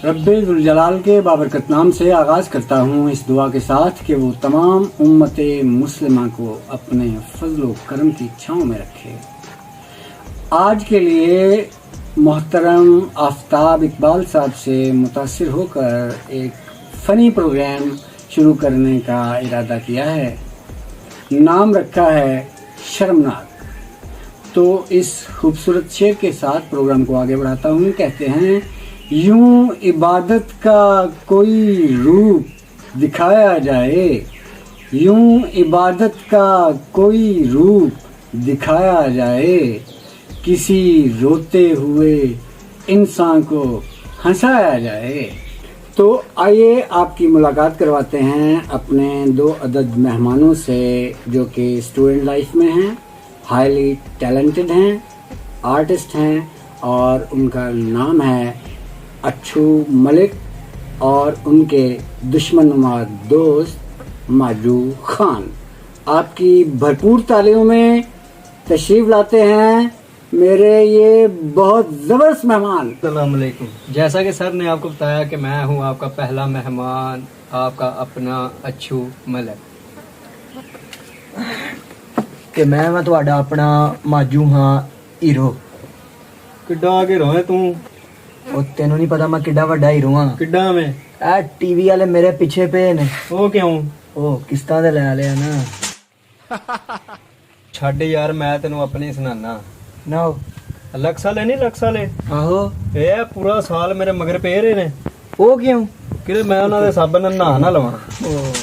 रब्बे जुल जलाल के बाबरकत नाम से आगाज़ करता हूँ इस दुआ के साथ कि वो तमाम उम्मते मुस्लिमा को अपने फजल व करम की छाँव में रखे। आज के लिए मोहतरम आफ्ताब इकबाल साहब से मुतासिर होकर एक फ़नी प्रोग्राम शुरू करने का इरादा किया है। नाम रखा है शर्मनाक। तो इस खूबसूरत शेर के साथ प्रोग्राम को आगे बढ़ाता हूँ। कहते हैं, यूं इबादत का कोई रूप दिखाया जाए, यूं इबादत का कोई रूप दिखाया जाए, किसी रोते हुए इंसान को हंसाया जाए। तो आइए आपकी मुलाकात करवाते हैं अपने दो अदद मेहमानों से जो कि स्टूडेंट लाइफ में हैं, हाईली टैलेंटेड हैं, आर्टिस्ट हैं और उनका नाम है अच्छू मलिक और उनके दुश्मनुमा दोस्त माजू खान। आपकी भरपूर तालियों में तशरीफ लाते हैं मेरे ये बहुत ज़बरदस्त मेहमान। अस्सलाम वालेकुम। जैसा कि सर ने आपको बताया कि मैं हूं आपका पहला मेहमान, आपका अपना अच्छू मलिक। कि मैं ਤੁਹਾਡਾ ਆਪਣਾ ਮਾਜੂ ਹਾਂ ਹੀਰੋ। ਕਿੱਡਾ ਹੀਰੋ ਹੈ ਤੂੰ? ਉਹ ਤੈਨੂੰ ਨਹੀਂ ਪਤਾ ਮੈਂ ਕਿੱਡਾ ਵੱਡਾ ਹੀਰੋ ਹਾਂ। ਕਿੱਡਾ ਮੈਂ? ਇਹ ਟੀਵੀ ਵਾਲੇ ਮੇਰੇ ਪਿੱਛੇ ਪਏ ਨੇ। ਉਹ ਕਿਉਂ? ਉਹ ਕਿਸ਼ਤਾਂ ਤੇ ਲੈ ਲਿਆ ਨਾ। ਛੱਡ ਯਾਰ, ਮੈਂ ਤੈਨੂੰ ਆਪਣੀ ਸੁਣਾਣਾ। ਨਾ ਲੱਖ ਸਾਲੇ ਨਹੀਂ, ਲੱਖ ਸਾਲੇ ਆਹੋ ਇਹ ਪੂਰਾ ਸਾਲ ਮੇਰੇ ਮਗਰ ਪਏ ਰਹੇ ਨੇ। ਉਹ ਕਿਉਂ? ਕਿਤੇ ਮੈਂ ਉਹਨਾਂ ਦੇ ਸਾਬਣ ਨਾਲ ਨਹਾ ਨਾ ਲਵਾਂ। ਉਹ